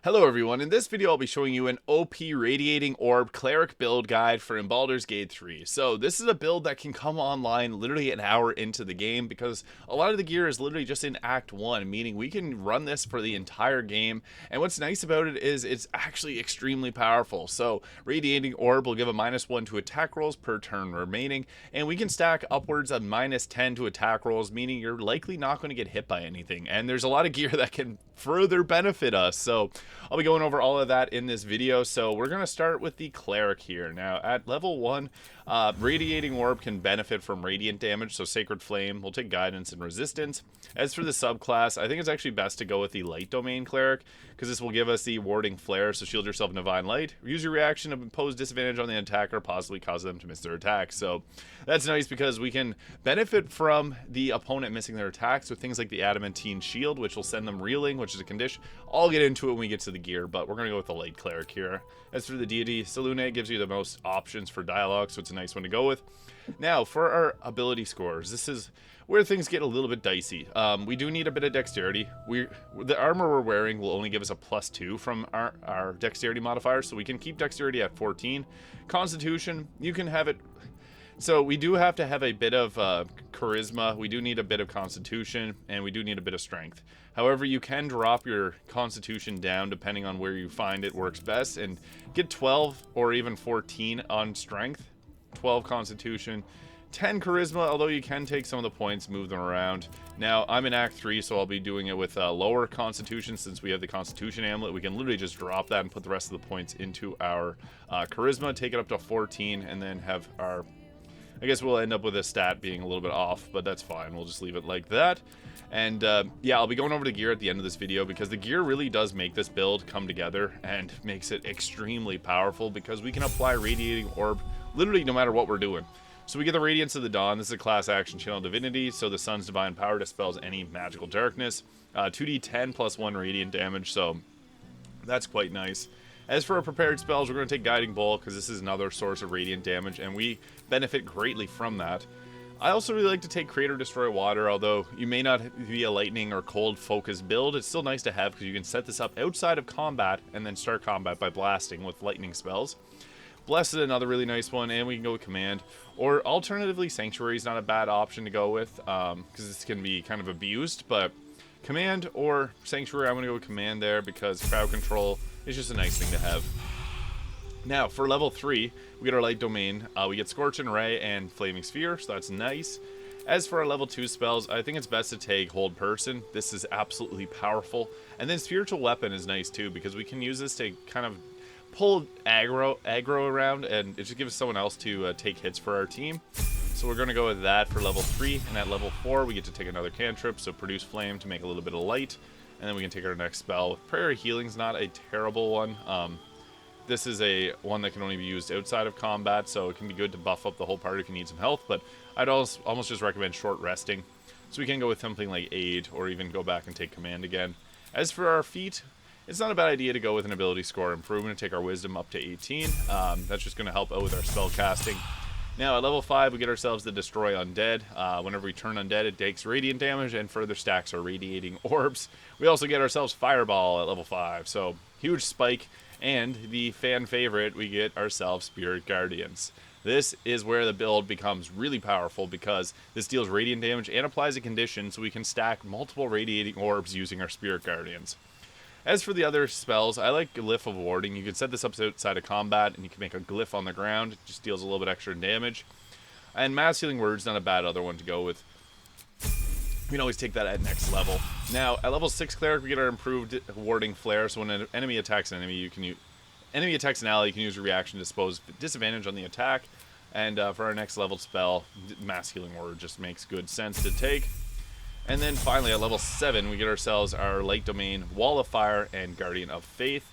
Hello everyone, in this video I'll be showing you an OP Radiating Orb Cleric build guide for Baldur's Gate 3. So this is a build that can come online literally an hour into the game because a lot of the gear is literally just in Act 1, meaning we can run this for the entire game. And what's nice about it is it's actually extremely powerful. So Radiating Orb will give a -1 to attack rolls per turn remaining, and we can stack upwards of -10 to attack rolls, meaning you're likely not going to get hit by anything. And there's a lot of gear that can further benefit us. So I'll be going over all of that in this video. So we're going to start with the Cleric here. Now at level 1, Radiating Orb can benefit from radiant damage, so Sacred Flame will take guidance and resistance. As for the subclass, I think it's actually best to go with the Light Domain Cleric, because this will give us the Warding Flare, so shield yourself in Divine Light. Use your reaction to impose disadvantage on the attacker, possibly cause them to miss their attack. So that's nice because we can benefit from the opponent missing their attacks with things like the Adamantine Shield, which will send them reeling, which is a condition. I'll get into it when we get to the gear, but we're going to go with the Light Cleric here. As for the deity, Selûne gives you the most options for dialogue, so it's a nice one to go with. Now, for our ability scores, this is where things get a little bit dicey. We do need a bit of dexterity. The armor we're wearing will only give us a +2 from our dexterity modifier, so we can keep dexterity at 14. Constitution, you can have it. So we do have to have a bit of charisma, we do need a bit of constitution, and we do need a bit of strength. However, you can drop your constitution down depending on where you find it works best and get 12 or even 14 on strength, 12 constitution, 10 charisma, although you can take some of the points, move them around. Now, I'm in Act 3, so I'll be doing it with lower constitution since we have the constitution amulet. We can literally just drop that and put the rest of the points into our charisma, take it up to 14, and then have our... I guess we'll end up with a stat being a little bit off, but that's fine. We'll just leave it like that. And yeah, I'll be going over the gear at the end of this video because the gear really does make this build come together and makes it extremely powerful because we can apply Radiating Orb literally no matter what we're doing. So we get the Radiance of the Dawn. This is a class action channel divinity, so the sun's divine power dispels any magical darkness. 2d10 plus 1 radiant damage, so that's quite nice. As for our prepared spells, we're going to take Guiding Bolt because this is another source of radiant damage, and we benefit greatly from that. I also really like to take Create or Destroy Water, although you may not be a lightning or cold focused build. It's still nice to have because you can set this up outside of combat and then start combat by blasting with lightning spells. Bless is another really nice one, and we can go with Command. Or alternatively, Sanctuary is not a bad option to go with because this can be kind of abused, but Command or Sanctuary, I'm going to go with Command there because crowd control is just a nice thing to have. Now, for level 3, we get our Light Domain. We get Scorching Ray and Flaming Sphere, so that's nice. As for our level 2 spells, I think it's best to take Hold Person. This is absolutely powerful. And then Spiritual Weapon is nice too, because we can use this to kind of pull aggro around, and it just gives someone else to take hits for our team. So we're going to go with that for level 3, and at level 4, we get to take another cantrip, so Produce Flame to make a little bit of light. And then we can take our next spell. Prayer Healing's not a terrible one. This is a one that can only be used outside of combat, so it can be good to buff up the whole party if you need some health, but I'd almost just recommend short resting. So we can go with something like Aid, or even go back and take Command again. As for our feat, it's not a bad idea to go with an ability score improvement and take our Wisdom up to 18. That's just going to help out with our spell casting. Now at level 5, we get ourselves the Destroy Undead. Whenever we turn undead, it takes radiant damage and further stacks our Radiating Orbs. We also get ourselves Fireball at level 5, so huge spike. And the fan favorite, we get ourselves Spirit Guardians. This is where the build becomes really powerful because this deals radiant damage and applies a condition, so we can stack multiple Radiating Orbs using our Spirit Guardians. As for the other spells, I like Glyph of Warding. You can set this up outside of combat, and you can make a glyph on the ground. It just deals a little bit extra damage. And Mass Healing Word's not a bad other one to go with. We can always take that at next level. Now, at level 6 Cleric, we get our improved Warding Flare, so when an enemy attacks an enemy, enemy attacks an ally, you can use a reaction to dispose disadvantage on the attack. And for our next level spell, Mass Healing Word just makes good sense to take. And then finally, at level 7, we get ourselves our Light Domain, Wall of Fire, and Guardian of Faith.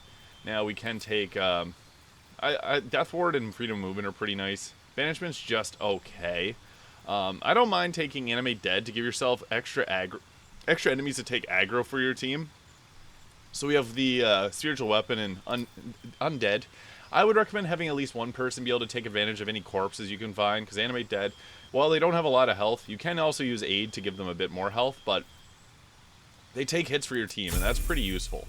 Now, we can take... Death Ward and Freedom Movement are pretty nice. Banishment's just okay. I don't mind taking Animate Dead to give yourself extra enemies to take aggro for your team. So we have the Spiritual Weapon and Undead. I would recommend having at least one person be able to take advantage of any corpses you can find, because Animate Dead, while they don't have a lot of health, you can also use Aid to give them a bit more health, but they take hits for your team, and that's pretty useful.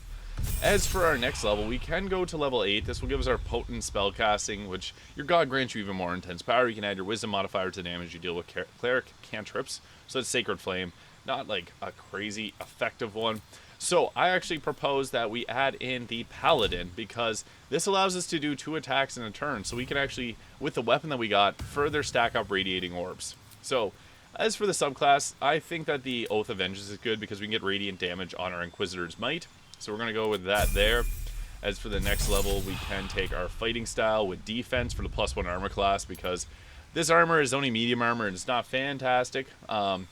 As for our next level, we can go to level 8. This will give us our potent spellcasting, which your god grants you even more intense power. You can add your wisdom modifier to the damage you deal with cleric cantrips. So it's Sacred Flame, not like a crazy effective one. So I actually propose that we add in the Paladin, because this allows us to do 2 attacks in a turn. So we can actually, with the weapon that we got, further stack up Radiating Orbs. So as for the subclass, I think that the Oath of Vengeance is good because we can get radiant damage on our Inquisitor's Might. So we're going to go with that there. As for the next level, we can take our fighting style with defense for the +1 armor class, because this armor is only medium armor and it's not fantastic.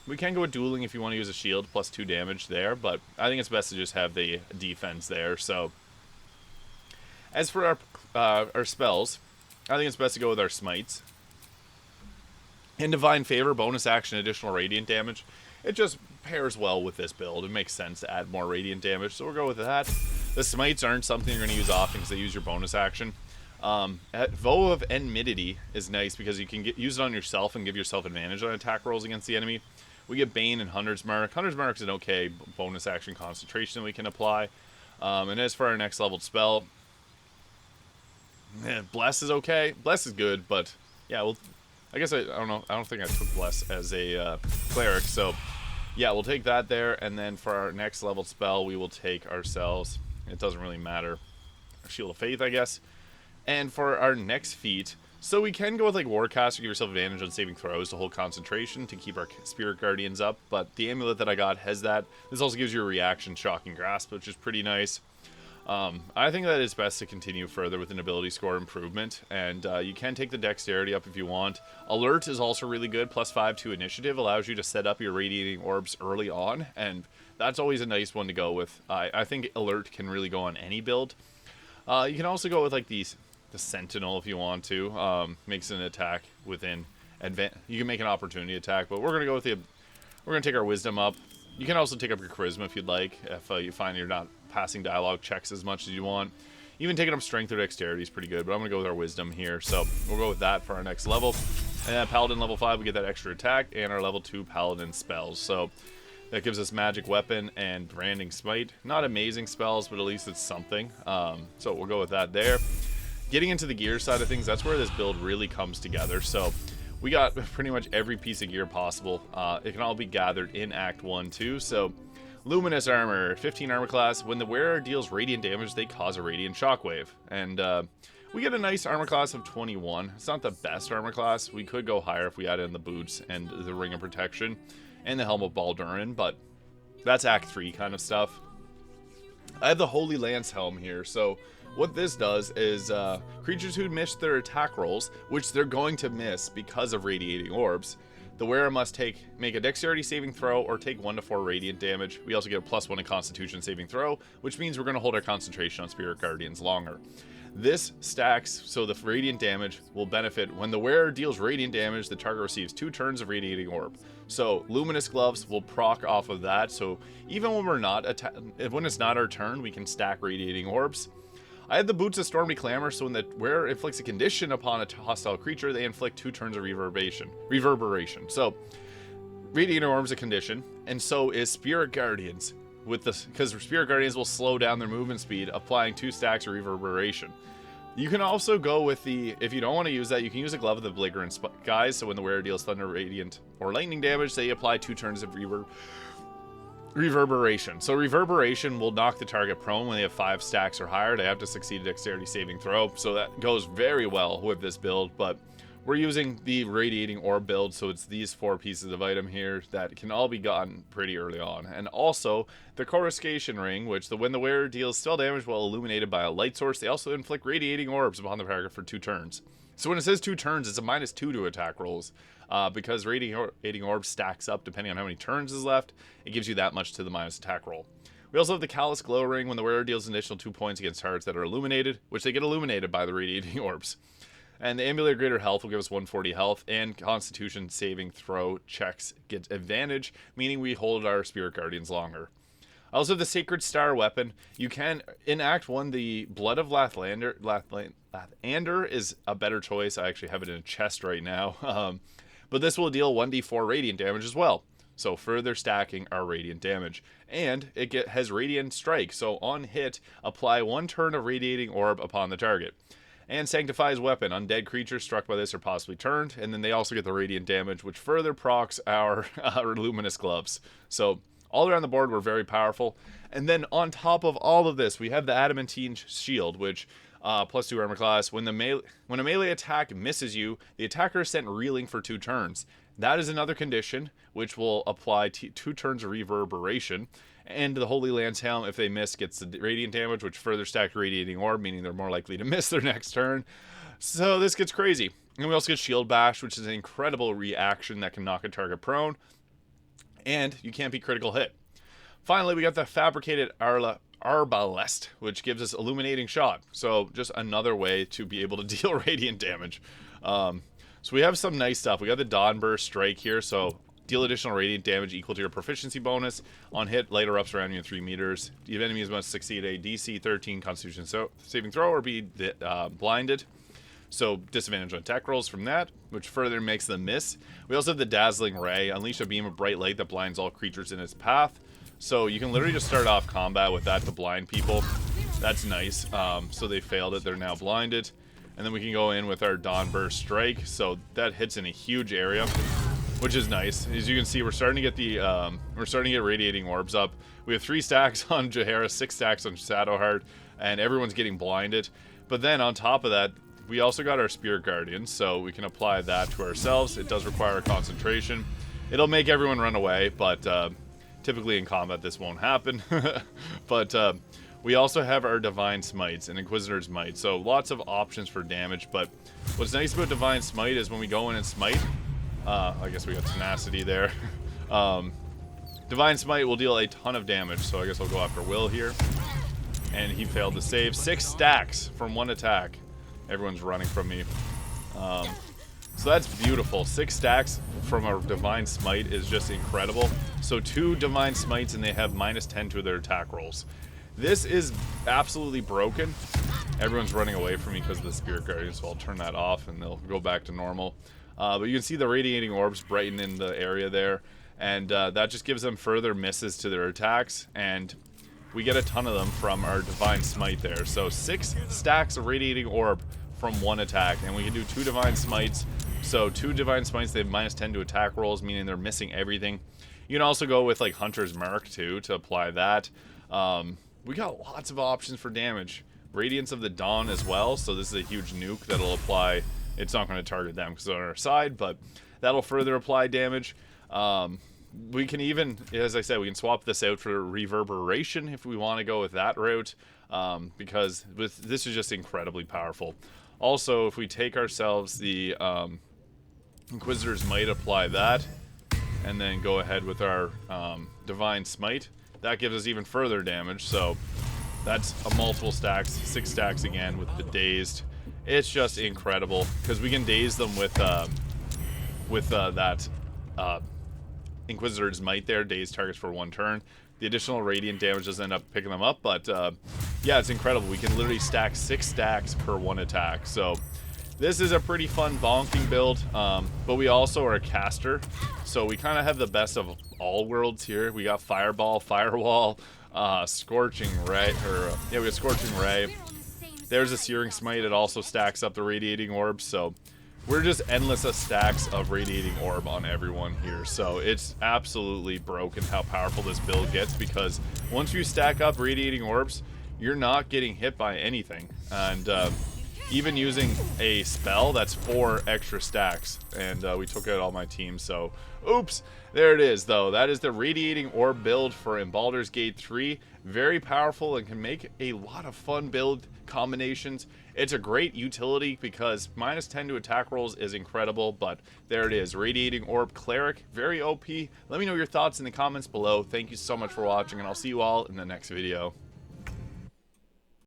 We can go with dueling if you want to use a shield, +2 damage there, but I think it's best to just have the defense there. So as for our spells, I think it's best to go with our smites. In Divine Favor, bonus action, additional radiant damage. It just pairs well with this build. It makes sense to add more radiant damage, so we'll go with that. The smites aren't something you're going to use often because they use your bonus action. Vow of Enmity is nice because you can use it on yourself and give yourself advantage on attack rolls against the enemy. We get Bane and Hunter's Mark. Hunter's Mark is an okay bonus action concentration that we can apply. And as for our next leveled spell, Bless is okay. Bless is good, but yeah, I guess I don't know. I don't think I took Bless as a cleric, so yeah, we'll take that there. And then for our next level spell, we will take ourselves. It doesn't really matter. Shield of Faith, I guess. And for our next feat, so we can go with like Warcaster, give yourself advantage on saving throws to hold concentration to keep our Spirit Guardians up. But the amulet that I got has that. This also gives you a reaction, Shocking Grasp, which is pretty nice. I think that it's best to continue further with an ability score improvement, and you can take the dexterity up if you want. Alert is also really good, +5 to initiative, allows you to set up your radiating orbs early on, and that's always a nice one to go with. I think alert can really go on any build. You can also go with like the sentinel if you want to. Makes an attack within you can make an opportunity attack, but we're gonna go with we're gonna take our wisdom up. You can also take up your charisma if you'd like, if you find you're not passing dialogue checks as much as you want. Even taking up strength or dexterity is pretty good, but I'm going to go with our wisdom here. So we'll go with that for our next level. And then Paladin level 5, we get that extra attack and our level 2 Paladin spells. So that gives us Magic Weapon and Branding Smite. Not amazing spells, but at least it's something. So we'll go with that there. Getting into the gear side of things, that's where this build really comes together. So we got pretty much every piece of gear possible. It can all be gathered in Act 1 too. So Luminous Armor, 15 armor class. When the wearer deals radiant damage, they cause a radiant shockwave. And we get a nice armor class of 21. It's not the best armor class. We could go higher if we add in the boots and the Ring of Protection and the Helm of Baldur, but that's Act 3 kind of stuff. I have the Holy Lance Helm here. So what this does is creatures who miss their attack rolls, which they're going to miss because of radiating orbs, the wearer must make a dexterity saving throw or take 1 to 4 radiant damage. We also get a +1 in constitution saving throw, which means we're going to hold our concentration on Spirit Guardians longer. This stacks, so the radiant damage will benefit. When the wearer deals radiant damage, the target receives 2 turns of radiating orb. So Luminous Gloves will proc off of that. So even when when it's not our turn, we can stack radiating orbs. I had the Boots of Stormy Clamor, so when the wearer inflicts a condition upon a hostile creature, they inflict 2 turns of reverberation. So, Radiating Orb is a condition, and so is Spirit Guardians, because Spirit Guardians will slow down their movement speed, applying 2 stacks of reverberation. You can also go with if you don't want to use that, you can use a Glove of the Belligerent Guys, so when the wearer deals thunder, radiant, or lightning damage, they apply 2 turns of reverberation. So reverberation will knock the target prone when they have 5 stacks or higher. They have to succeed a dexterity saving throw. So that goes very well with this build, but we're using the radiating orb build, so it's these 4 pieces of item here that can all be gotten pretty early on. And also the coruscation ring, which when the wearer deals spell damage while illuminated by a light source, they also inflict radiating orbs upon the target for 2 turns. So when it says 2 turns, it's a -2 to attack rolls. Because Radiating Orb stacks up depending on how many turns is left, it gives you that much to the minus attack roll. We also have the Callous Glow Ring. When the wearer deals an additional 2 points against targets that are illuminated, which they get illuminated by the Radiating Orbs. And the Amulet of Greater Health will give us 140 health, and Constitution saving throw checks get advantage, meaning we hold our Spirit Guardians longer. I also have the Sacred Star weapon. You can, in Act 1, the Blood of Lathander is a better choice. I actually have it in a chest right now. But this will deal 1d4 radiant damage as well. so further stacking our radiant damage. And it has radiant strike, so on hit, apply 1 turn of radiating orb upon the target. And sanctifies weapon. Undead creatures struck by this are possibly turned, and then they also get the radiant damage, which further procs our luminous gloves. So all around the board, we're very powerful. And then on top of all of this, we have the adamantine shield, which +2 armor class. When a melee attack misses you, the attacker is sent reeling for 2 turns. That is another condition, which will apply 2 turns of reverberation. And the Holy Lance Helm, if they miss, gets the radiant damage, which further stacks radiating orb, meaning they're more likely to miss their next turn. So this gets crazy. And we also get Shield Bash, which is an incredible reaction that can knock a target prone. And you can't be critical hit. Finally, we got the Fabricated Arbalest, which gives us Illuminating Shot. So just another way to be able to deal radiant damage. So we have some nice stuff. We got the Dawn Burst Strike here, so deal additional radiant damage equal to your proficiency bonus. On hit, light erupts around you in 3 meters. The enemies must succeed a DC 13 Constitution saving throw or be blinded. So disadvantage on attack rolls from that, which further makes them miss. We also have the Dazzling Ray. Unleash a beam of bright light that blinds all creatures in its path. So you can literally just start off combat with that to blind people. That's nice. So they failed it. They're now blinded. And then we can go in with our Dawn Burst Strike. So that hits in a huge area, which is nice. As you can see, we're starting to get radiating orbs up. We have 3 stacks on Jaheira, 6 stacks on Shadowheart, and everyone's getting blinded. But then on top of that, we also got our Spirit Guardians, so we can apply that to ourselves. It does require a concentration. It'll make everyone run away, but typically in combat this won't happen. But we also have our Divine Smites and Inquisitor's Might, so lots of options for damage. But what's nice about Divine Smite is when we go in and smite, I guess we got Tenacity there. Divine Smite will deal a ton of damage, so I guess I'll go after Will here. And he failed to save. 6 stacks from 1 attack. Everyone's running from me. So that's beautiful. 6 stacks from a Divine Smite is just incredible. So 2 Divine Smites and they have -10 to their attack rolls. This is absolutely broken. Everyone's running away from me because of the Spirit Guardian, so I'll turn that off and they'll go back to normal. But you can see the radiating orbs brighten in the area there, and that just gives them further misses to their attacks, and we get a ton of them from our Divine Smite there. So 6 stacks of radiating orb from 1 attack, and we can do 2 Divine Smites. So 2 Divine Smites, they have -10 to attack rolls, meaning they're missing everything. You can also go with like Hunter's Mark too to apply that. We got lots of options for damage. Radiance of the Dawn as well, so this is a huge nuke that'll apply. It's not going to target them because they're on our side, but that'll further apply damage. We can even, as I said, we can swap this out for reverberation if we want to go with that route, because this is just incredibly powerful. Also, if we take ourselves the Inquisitor's Might, apply that, and then go ahead with our Divine Smite, that gives us even further damage. So that's a multiple stacks, 6 stacks again with the Dazed. It's just incredible because we can daze them with that Inquisitor's Might there. Daze targets for 1 turn. The additional radiant damage doesn't end up picking them up, but yeah, it's incredible. We can literally stack 6 stacks per 1 attack. So this is a pretty fun bonking build, but we also are a caster, so we kind of have the best of all worlds here. We got Fireball, Firewall, Scorching Ray, we got Scorching Ray. There's a Searing Smite. It also stacks up the Radiating Orb, so we're just endless stacks of Radiating Orb on everyone here. So it's absolutely broken how powerful this build gets, because once you stack up Radiating Orbs, you're not getting hit by anything. And even using a spell, that's 4 extra stacks. And we took out all my team, so oops. There it is, though. That is the Radiating Orb build for Baldur's Gate 3. Very powerful and can make a lot of fun build combinations. It's a great utility because -10 to attack rolls is incredible, but there it is. Radiating Orb Cleric, very OP. Let me know your thoughts in the comments below. Thank you so much for watching, and I'll see you all in the next video.